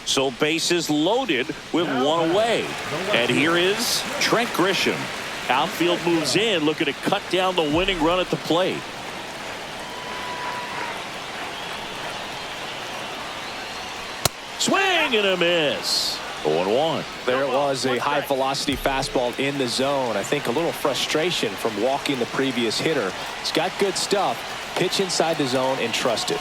So bases loaded with one away. And here is Trent Grisham. Outfield moves in, looking to cut down the winning run at the plate. Swing and a miss. 0-1. There it was, a high velocity fastball in the zone. I think a little frustration from walking the previous hitter. He's got good stuff. Pitch inside the zone and trust it.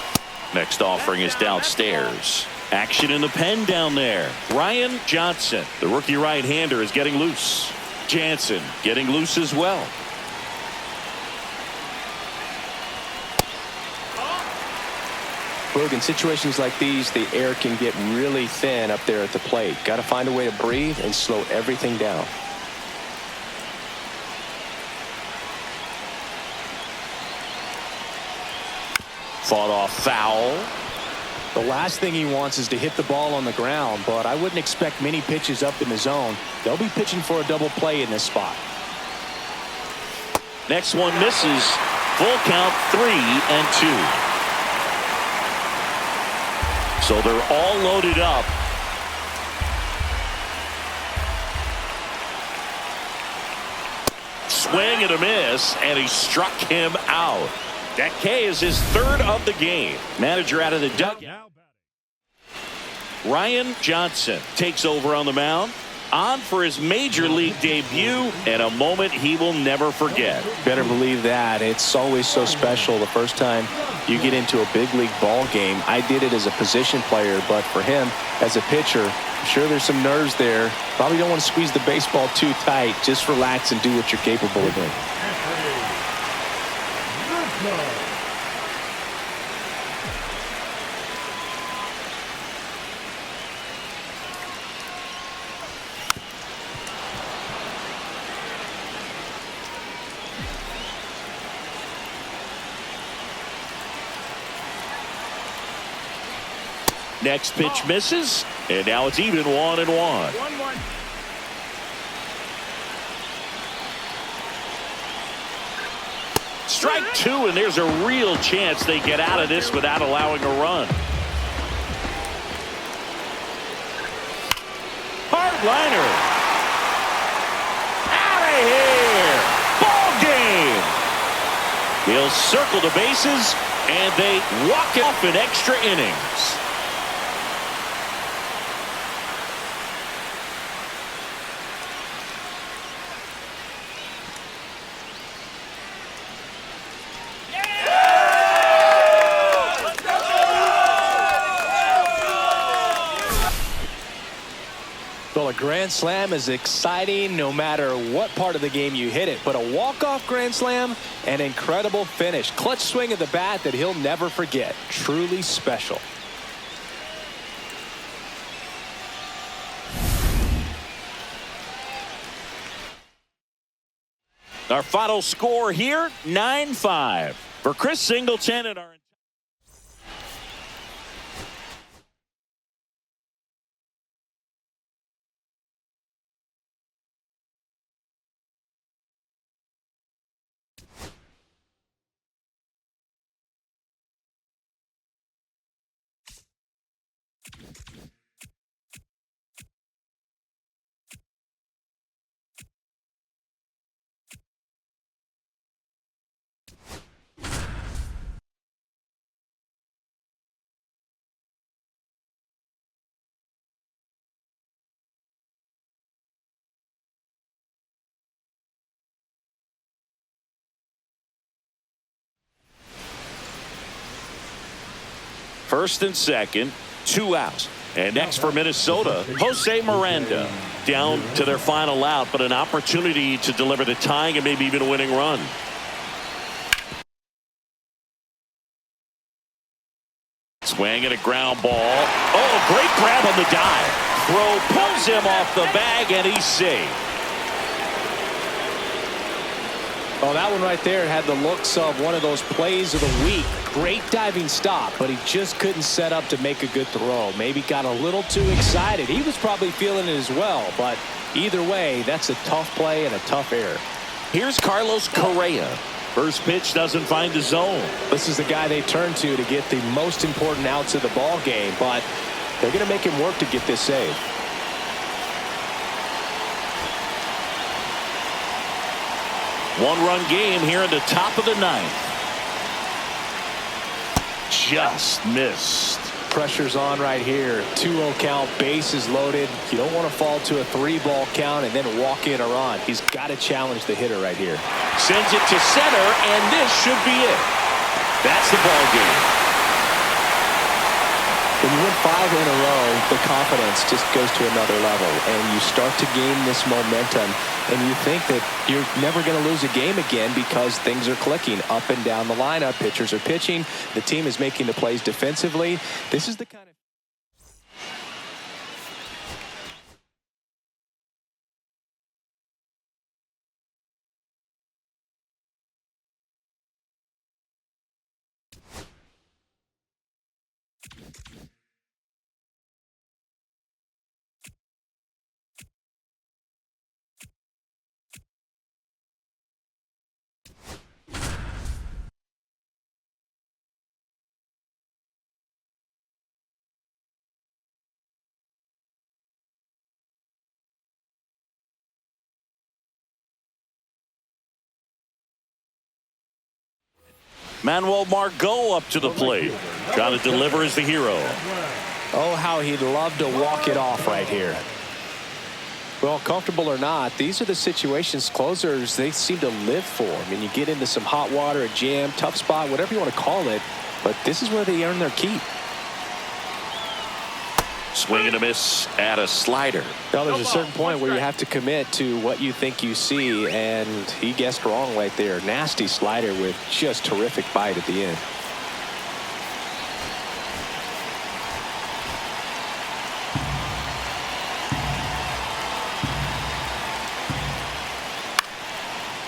Next offering is downstairs. Action in the pen down there. Ryan Johnson, the rookie right-hander, is getting loose. Jansen getting loose as well. Boog, in situations like these, the air can get really thin up there at the plate. Got to find a way to breathe and slow everything down. Fought off foul. The last thing he wants is to hit the ball on the ground, but I wouldn't expect many pitches up in the zone. They'll be pitching for a double play in this spot. Next one misses. Full count, 3-2. So they're all loaded up. Swing and a miss, and he struck him out. That K is his third of the game. Manager out of the dugout. Ryan Johnson takes over on the mound. On for his major league debut, and a moment he will never forget. Better believe that. It's always so special the first time you get into a big league ball game. I did it as a position player, but for him as a pitcher, I'm sure there's some nerves there. Probably don't want to squeeze the baseball too tight. Just relax and do what you're capable of doing. Next pitch misses, and now it's even 1-1. Strike two, and there's a real chance they get out of this without allowing a run. Hard liner. Out of here. Ball game. He'll circle the bases, and they walk off in extra innings. The Well, a grand slam is exciting no matter what part of the game you hit it. But a walk-off grand slam, an incredible finish. Clutch swing of the bat that he'll never forget. Truly special. Our final score here, 9-5. For Chris Singleton and our first and second, 2 outs. And next for Minnesota, Jose Miranda. Down to their final out, but an opportunity to deliver the tying and maybe even a winning run. Swing and a ground ball. Oh, great grab on the dive. Throw pulls him off the bag, and he's safe. Oh, that one right there had the looks of one of those plays of the week. Great diving stop, but he just couldn't set up to make a good throw. Maybe got a little too excited. He was probably feeling it as well, but either way, that's a tough play and a tough error. Here's Carlos Correa. First pitch doesn't find the zone. This is the guy they turn to get the most important outs of the ball game, but they're going to make him work to get this save. One-run game here in the top of the ninth. Just missed. Pressure's on right here. 2-0 count, bases loaded. You don't want to fall to a 3-ball count and then walk in or on. He's got to challenge the hitter right here. Sends it to center, and this should be it. That's the ball game. When you win 5 in a row, the confidence just goes to another level, and you start to gain this momentum, and you think that you're never going to lose a game again because things are clicking up and down the lineup. Pitchers are pitching. The team is making the plays defensively. This is the kind of Manuel Margot up to the plate. Trying to deliver as the hero. Oh, how he'd love to walk it off right here. Well, comfortable or not, these are the situations closers they seem to live for. I mean, you get into some hot water, a jam, tough spot, whatever you want to call it, but this is where they earn their keep. Swing and a miss at a slider. Now, there's a certain point where you have to commit to what you think you see, and he guessed wrong right there. Nasty slider with just terrific bite at the end.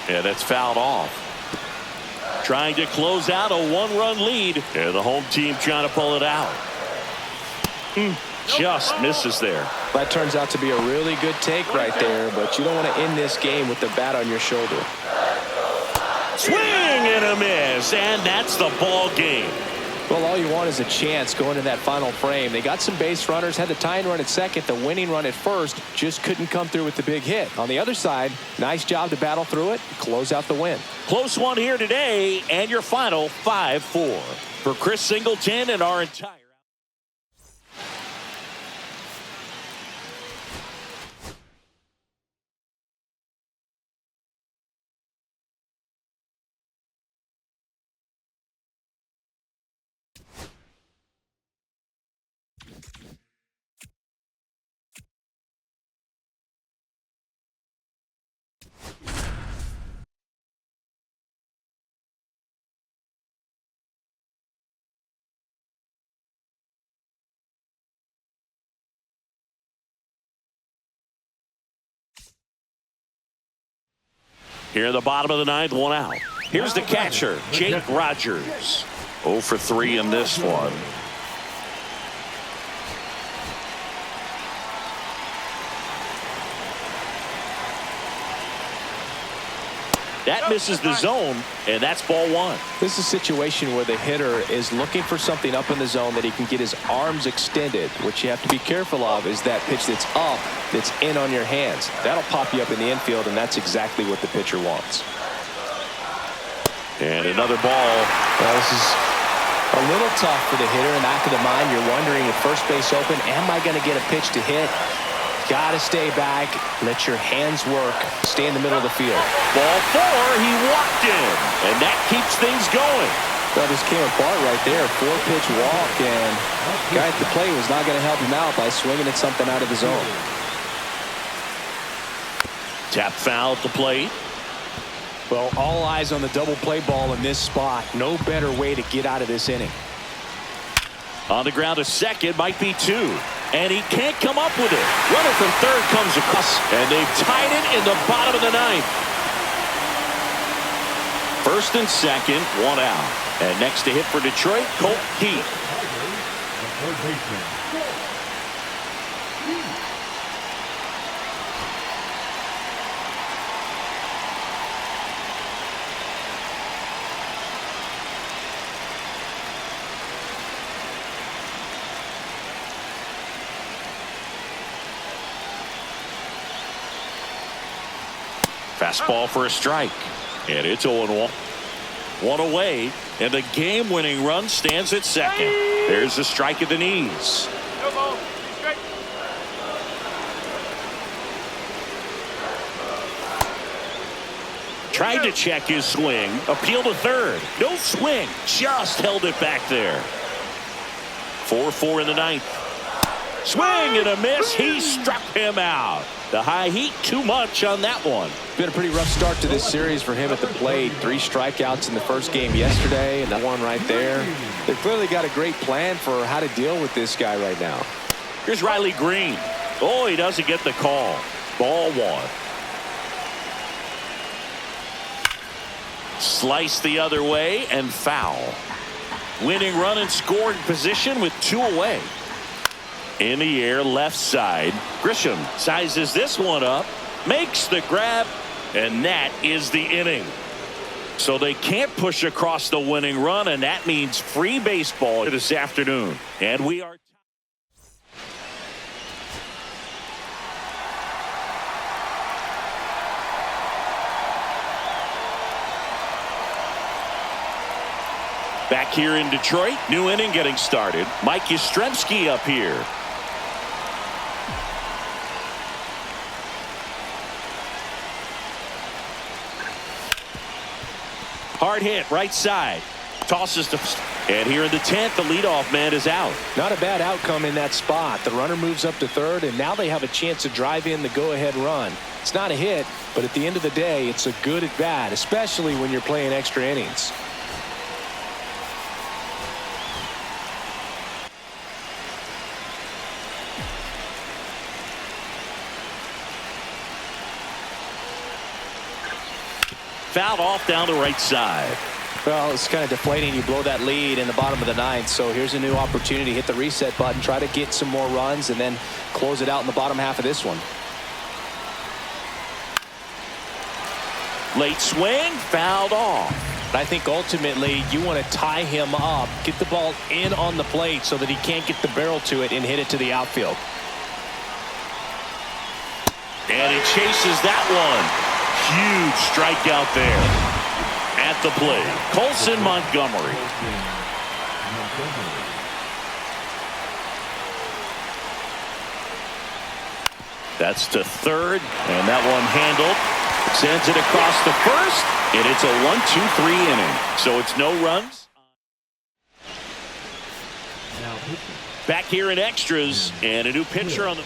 Yeah, that's fouled off. Trying to close out a 1-run lead. And the home team trying to pull it out. Just misses there. That turns out to be a really good take right there, but you don't want to end this game with the bat on your shoulder. Swing and a miss, and that's the ball game. Well, all you want is a chance going to that final frame. They got some base runners, had the tying run at second, the winning run at first, just couldn't come through with the big hit. On the other side, nice job to battle through it, close out the win. Close one here today, and your final 5-4. For Chris Singleton and our entire Here in the bottom of the ninth, 1 out. Here's the catcher, Jake Rogers. 0 for 3 in this one. That misses the zone, and that's ball 1. This is a situation where the hitter is looking for something up in the zone that he can get his arms extended. What you have to be careful of is that pitch that's up, that's in on your hands. That'll pop you up in the infield, and that's exactly what the pitcher wants. And another ball. Well, this is a little tough for the hitter. In the back of the mind, you're wondering if first base open, am I going to get a pitch to hit? Got to stay back. Let your hands work. Stay in the middle of the field. Ball 4, he walked in, and that keeps things going. Well, this came apart right there. 4-pitch walk, and the guy at the plate was not going to help him out by swinging at something out of the zone. Tap foul at the plate. Well, all eyes on the double play ball in this spot. No better way to get out of this inning. On the ground to second, might be 2. And he can't come up with it. Runner from third comes across, and they've tied it in the bottom of the ninth. First and second, 1 out. And next to hit for Detroit, Colt Keith. Fastball for a strike. And it's 0-1. 1 away, and the game-winning run stands at second. There's a strike at the knees. Tried to check his swing. Appeal to third. No swing. Just held it back there. 4-4 in the ninth. Swing and a miss. He struck him out. The high heat, too much on that one. Been a pretty rough start to this series for him at the plate. 3 strikeouts in the first game yesterday, and that one right there. They've clearly got a great plan for how to deal with this guy right now. Here's Riley Green. Oh, he doesn't get the call. Ball 1. Slice the other way and foul. Winning run in scoring position with 2 away. In the air, left side. Grisham sizes this one up, makes the grab, and that is the inning. So they can't push across the winning run, and that means free baseball this afternoon. And we are back here in Detroit. New inning getting started. Mike Yastrzemski up here. Hard hit, right side. Tosses to... And here in the 10th, the leadoff man is out. Not a bad outcome in that spot. The runner moves up to third, and now they have a chance to drive in the go-ahead run. It's not a hit, but at the end of the day, it's a good at-bat, especially when you're playing extra innings. Fouled off down the right side. Well, it's kind of deflating. You blow that lead in the bottom of the ninth. So here's a new opportunity. Hit the reset button. Try to get some more runs and then close it out in the bottom half of this one. Late swing. Fouled off. I think ultimately you want to tie him up. Get the ball in on the plate so that he can't get the barrel to it and hit it to the outfield. And he chases that one. Huge strikeout there at the plate. Colson Montgomery. That's to third, and that one handled. Sends it across the first, and it's a 1-2-3 inning. So it's no runs. Back here in extras, and a new pitcher on the...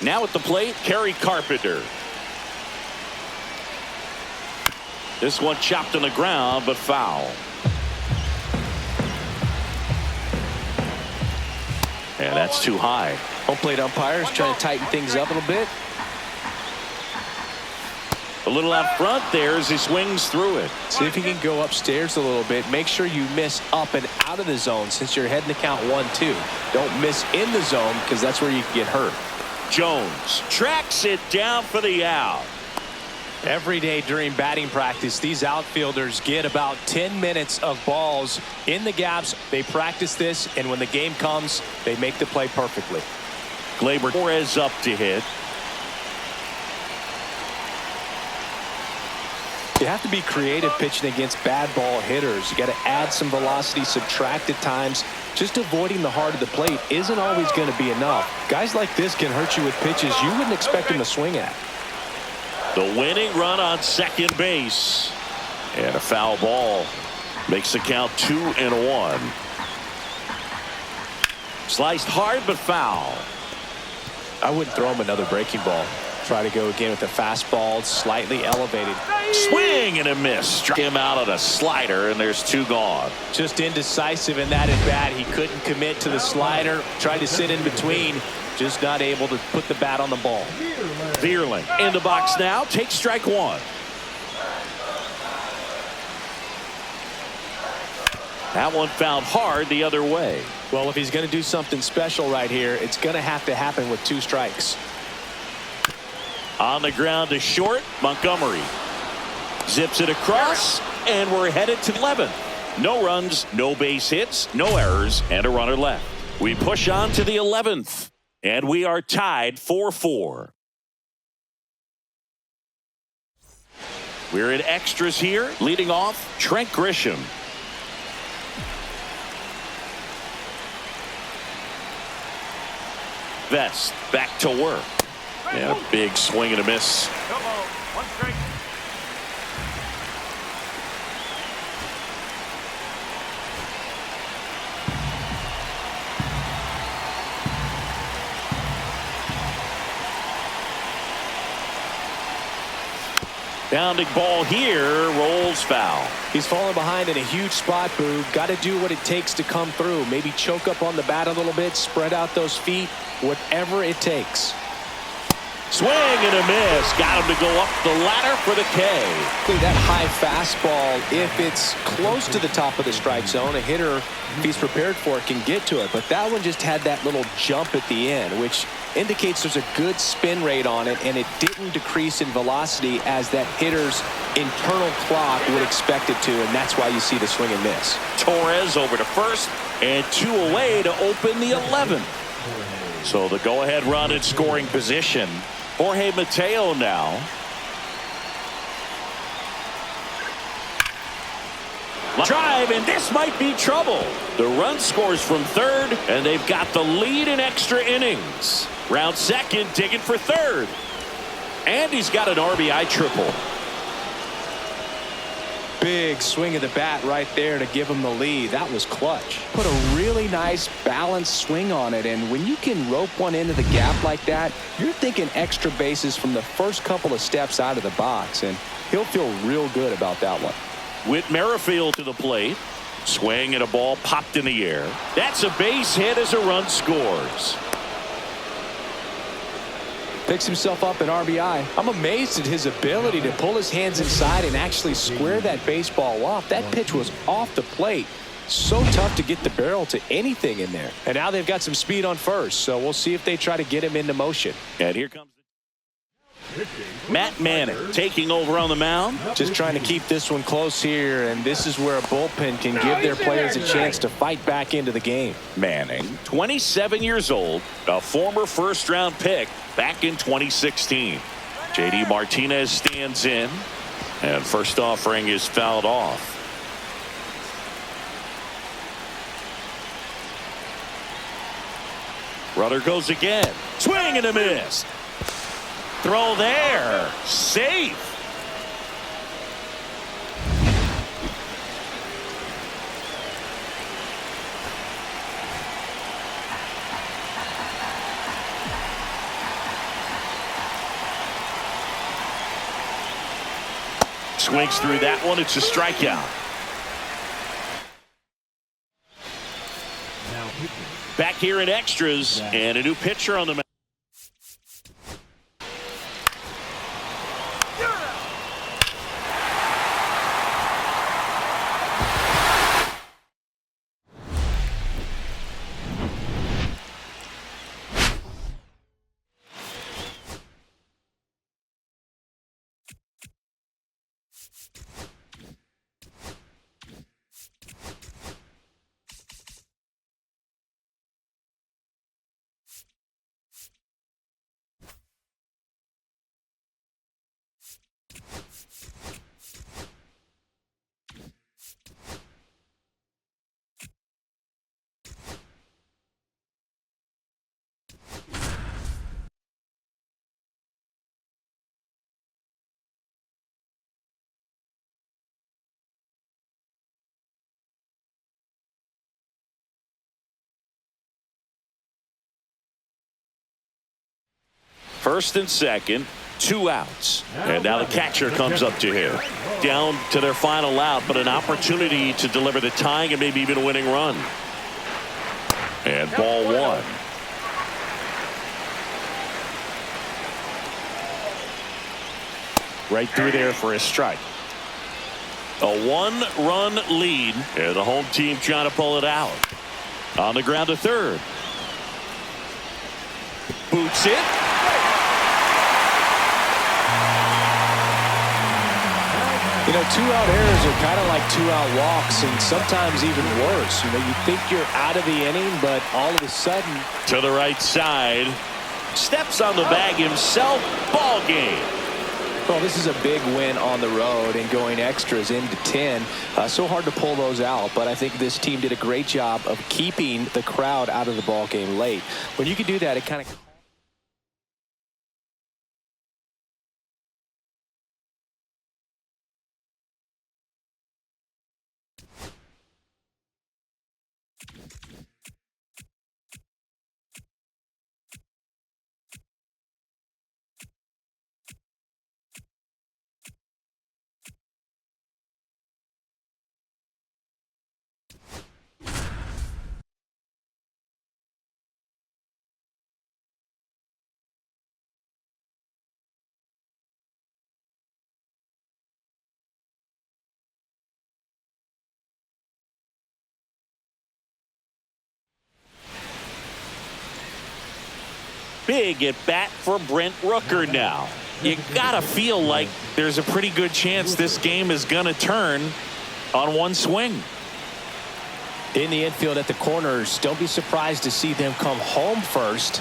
Now at the plate, Kerry Carpenter. This one chopped on the ground, but foul. And that's too high. Home plate umpires trying to tighten things up a little bit. A little out front there as he swings through it. See if he can go upstairs a little bit. Make sure you miss up and out of the zone since you're heading to count 1-2. Don't miss in the zone because that's where you can get hurt. Jones tracks it down for the out. Every day during batting practice, these outfielders get about 10 minutes of balls in the gaps. They practice this, and when the game comes, they make the play perfectly. Gleyber Torres up to hit. You have to be creative pitching against bad ball hitters. You got to add some velocity, subtract at times. Just avoiding the heart of the plate isn't always going to be enough. Guys like this can hurt you with pitches you wouldn't expect them to swing at. The winning run on second base. And a foul ball. Makes the count 2-1. Sliced hard but foul. I wouldn't throw him another breaking ball. Try to go again with the fastball, slightly elevated. Swing and a miss. Struck him out on a slider, and there's 2 gone. Just indecisive in that at bat. He couldn't commit to the slider. Tried to sit in between. Just not able to put the bat on the ball. Vierling in the box now. Takes strike 1. That one found hard the other way. Well, if he's going to do something special right here, it's going to have to happen with 2 strikes. On the ground to short. Montgomery zips it across, and we're headed to 11th. No runs, no base hits, no errors, and a runner left. We push on to the 11th, and we are tied 4-4. We're in extras here. Leading off, Trent Grisham. Vest back to work. And a big swing and a miss. 1 strike. Bounding ball here, rolls foul. He's falling behind in a huge spot, Boo. Got to do what it takes to come through. Maybe choke up on the bat a little bit, spread out those feet, whatever it takes. Swing and a miss. Got him to go up the ladder for the K. That high fastball, if it's close to the top of the strike zone, a hitter, if he's prepared for it, can get to it. But that one just had that little jump at the end, which indicates there's a good spin rate on it, and it didn't decrease in velocity as that hitter's internal clock would expect it to, and that's why you see the swing and miss. Torres over to first, and 2 away to open the 11th. So the go-ahead run in scoring position. Jorge Mateo now. Drive, and this might be trouble. The run scores from third, and they've got the lead in extra innings. Round second, digging for third. And he's got an RBI triple. Big swing of the bat right there to give him the lead. That was clutch. Put a really nice balanced swing on it, and when you can rope one into the gap like that, you're thinking extra bases from the first couple of steps out of the box, and he'll feel real good about that one. Whit Merrifield to the plate. Swing and a ball popped in the air. That's a base hit as a run scores. Picks himself up an RBI. I'm amazed at his ability to pull his hands inside and actually square that baseball off. That pitch was off the plate. So tough to get the barrel to anything in there. And now they've got some speed on first, so we'll see if they try to get him into motion. And here comes Matt Manning taking over on the mound. Just trying to keep this one close here, and this is where a bullpen can give their players a chance to fight back into the game. Manning, 27 years old, a former first-round pick back in 2016. J.D. Martinez stands in, and first offering is fouled off. Runner goes again. Swing and a miss. Throw there. Safe. Swings through that one. It's a strikeout. Back here in extras, and a new pitcher on the mound. First and second, 2 outs. And now the catcher comes up to him. Down to their final out, but an opportunity to deliver the tying and maybe even a winning run. And ball 1. Right through there for a strike. A 1-run lead, and the home team trying to pull it out. On the ground to third. Boots it. You know, 2-out errors are kind of like 2-out walks, and sometimes even worse. You know, you think you're out of the inning, but all of a sudden. To the right side. Steps on the bag himself. Ball game. Well, this is a big win on the road and going extras into 10. So hard to pull those out, but I think this team did a great job of keeping the crowd out of the ball game late. When you can do that, it kind of. Big at bat for Brent Rooker now. You gotta feel like there's a pretty good chance this game is gonna turn on one swing. In the infield at the corners, don't be surprised to see them come home first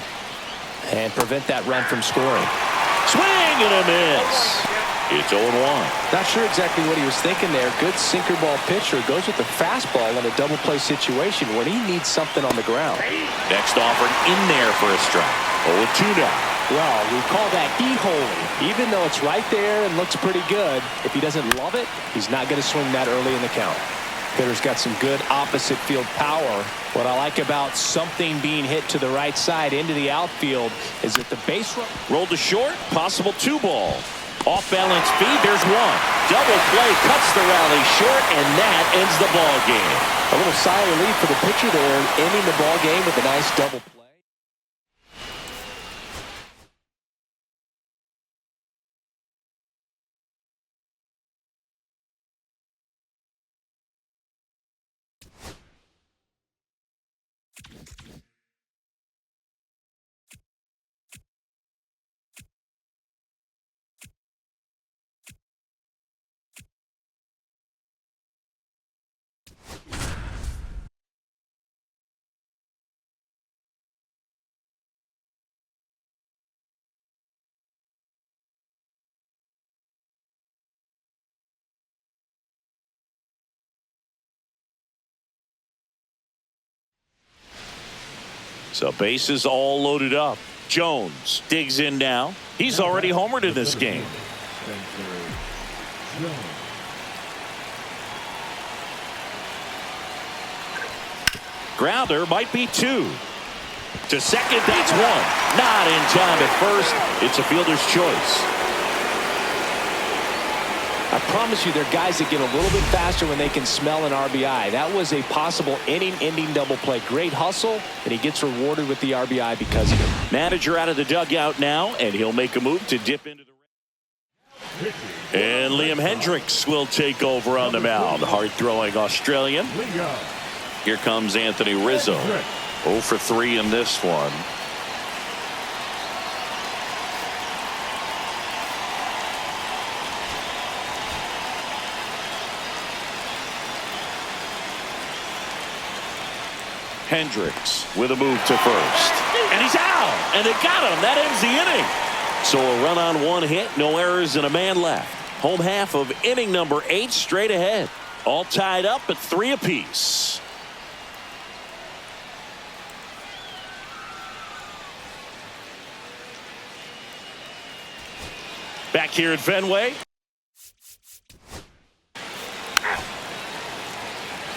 and prevent that run from scoring. Swing and a miss. It's 0-1. Not sure exactly what he was thinking there. Good sinker ball pitcher goes with the fastball in a double play situation when he needs something on the ground. Next offering in there for a strike. 0-2 now. Well, we call that e-holy. Even though it's right there and looks pretty good, if he doesn't love it, he's not going to swing that early in the count. Hitter's got some good opposite field power. What I like about something being hit to the right side into the outfield is that the base run rolled to short, possible 2-ball. Off balance feed, there's one. Double play cuts the rally short, and that ends the ball game. A little sigh of relief for the pitcher there, ending the ball game with a nice double play. So bases all loaded up. Jones digs in now. He's already homered in this game. Grounder might be 2. To second, that's 1. Not in time at first. It's a fielder's choice. I promise you, there are guys that get a little bit faster when they can smell an RBI. That was a possible inning-ending double play. Great hustle, and he gets rewarded with the RBI because of it. Manager out of the dugout now, and he'll make a move to dip into the. And Liam Hendricks will take over on the mound. Hard-throwing Australian. Here comes Anthony Rizzo. 0 for 3 in this one. Hendricks with a move to first. And he's out. And they got him. That ends the inning. So a run on 1 hit, no errors, and a man left. Home half of inning number 8 straight ahead. All tied up at 3 apiece. Back here at Fenway.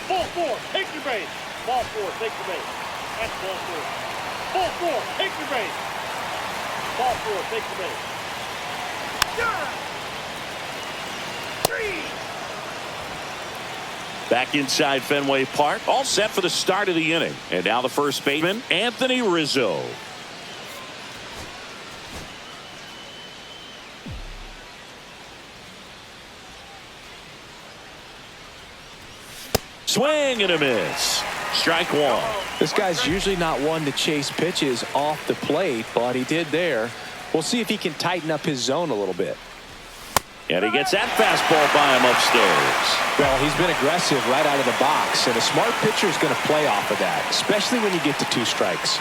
Ball 4, take your base. Ball 4, take your base. That's ball 4. Ball 4, take your base. Ball four, take the base. Back inside Fenway Park, all set for the start of the inning. And now the first baseman, Anthony Rizzo. Swing and a miss. Strike one. This guy's usually not one to chase pitches off the plate, but he did there. We'll see if he can tighten up his zone a little bit. And he gets that fastball by him upstairs. Well, he's been aggressive right out of the box, and a smart pitcher is going to play off of that, especially when you get to 2 strikes.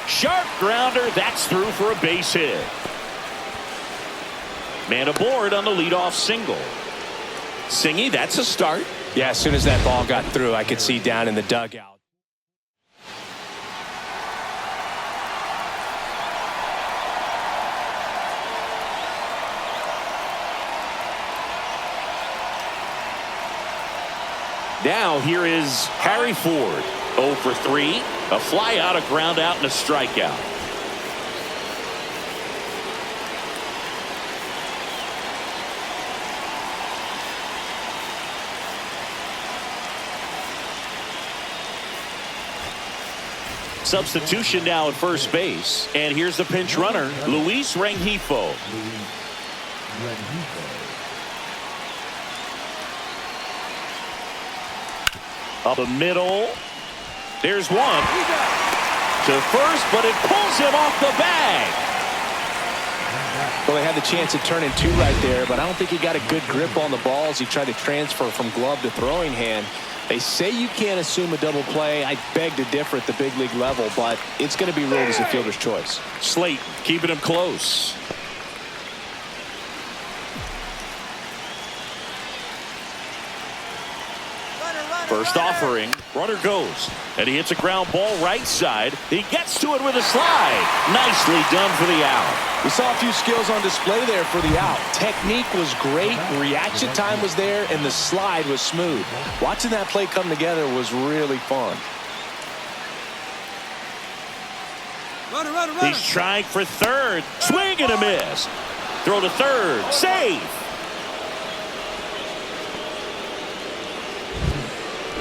Sharp grounder. That's through for a base hit. Man aboard on the leadoff single. Singy, that's a start. Yeah, as soon as that ball got through, I could see down in the dugout. Now here is Harry Ford. 0 for 3. A fly out, a ground out, and a strikeout. Substitution now at first base. And here's the pinch runner, Luis Rengifo. Up the middle. There's one. To first, but it pulls him off the bag. Well, they had the chance at turning 2 right there, but I don't think he got a good grip on the ball as he tried to transfer from glove to throwing hand. They say you can't assume a double play. I beg to differ at the big league level, but it's going to be ruled as a fielder's choice. Slate keeping him close. First offering, runner goes, and he hits a ground ball right side. He gets to it with a slide. Nicely done for the out. We saw a few skills on display there for the out. Technique was great, reaction time was there, and the slide was smooth. Watching that play come together was really fun. He's trying for third. Swing and a miss. Throw to third. Save.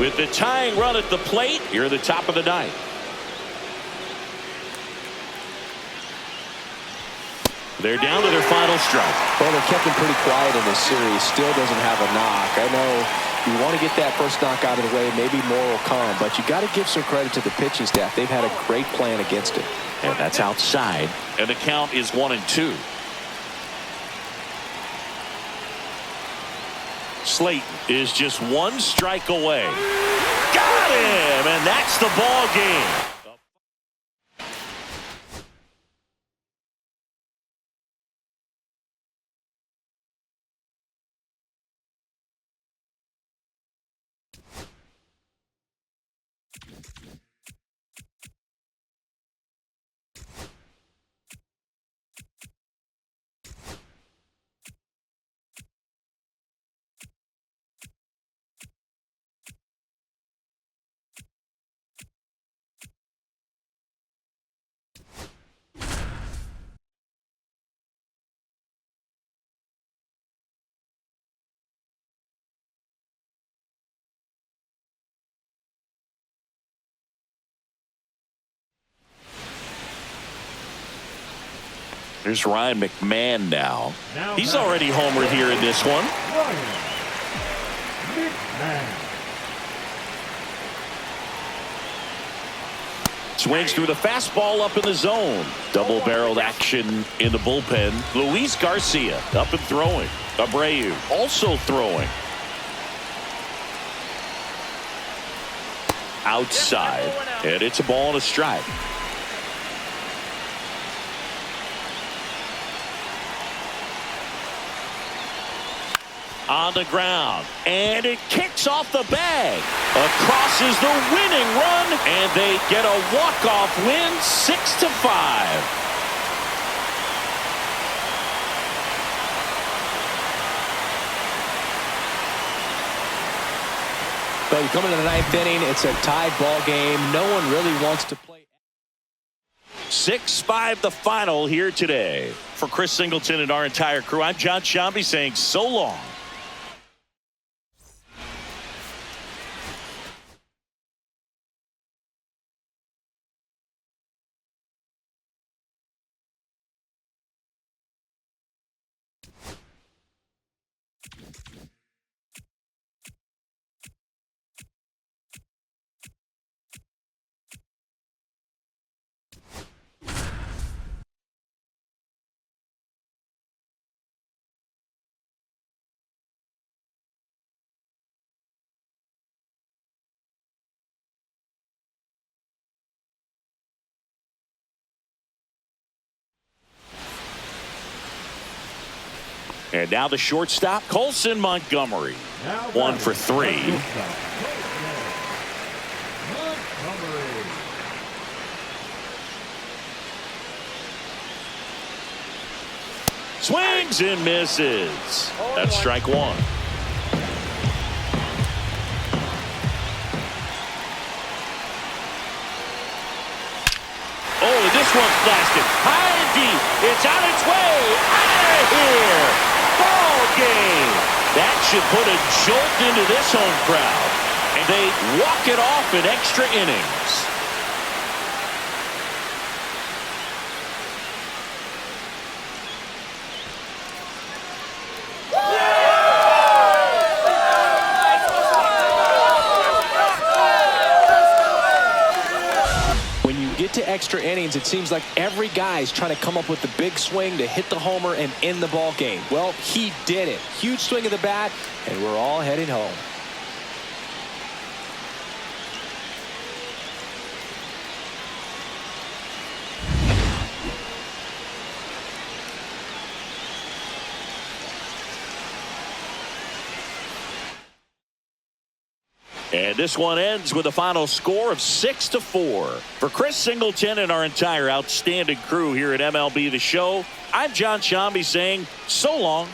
With the tying run at the plate, here at the top of the 9th. They're down to their final strike. Well, they kept him pretty quiet in this series. Still doesn't have a knock. I know you want to get that first knock out of the way. Maybe more will come, but you got to give some credit to the pitching staff. They've had a great plan against it. And that's outside. And the count is 1-2. Slayton is just 1 strike away. Got him, and that's the ball game. There's Ryan McMahon now. He's already homered here in this one. Swings through the fastball up in the zone. Double-barreled action in the bullpen. Luis Garcia up and throwing. Abreu also throwing. Outside. And it's a ball and a strike. On the ground, and it kicks off the bag. Across is the winning run, and they get a walk-off win, 6-5. So you come into the 9th inning, it's a tied ball game. No one really wants to play. 6-5 the final here today. For Chris Singleton and our entire crew, I'm John Shambi saying so long. And now the shortstop, Colson Montgomery. 1 for 3. Swings and misses. That's strike 1. Oh, this one's blasted. High and deep. It's on its way. Out of here. Ball game. That should put a jolt into this home crowd. And they walk it off in extra innings. To extra innings, it seems like every guy's trying to come up with the big swing to hit the homer and end the ball game. Well, he did it. Huge swing of the bat, and we're all heading home. And this one ends with a final score of 6-4. For Chris Singleton and our entire outstanding crew here at MLB The Show, I'm John Shambi saying so long.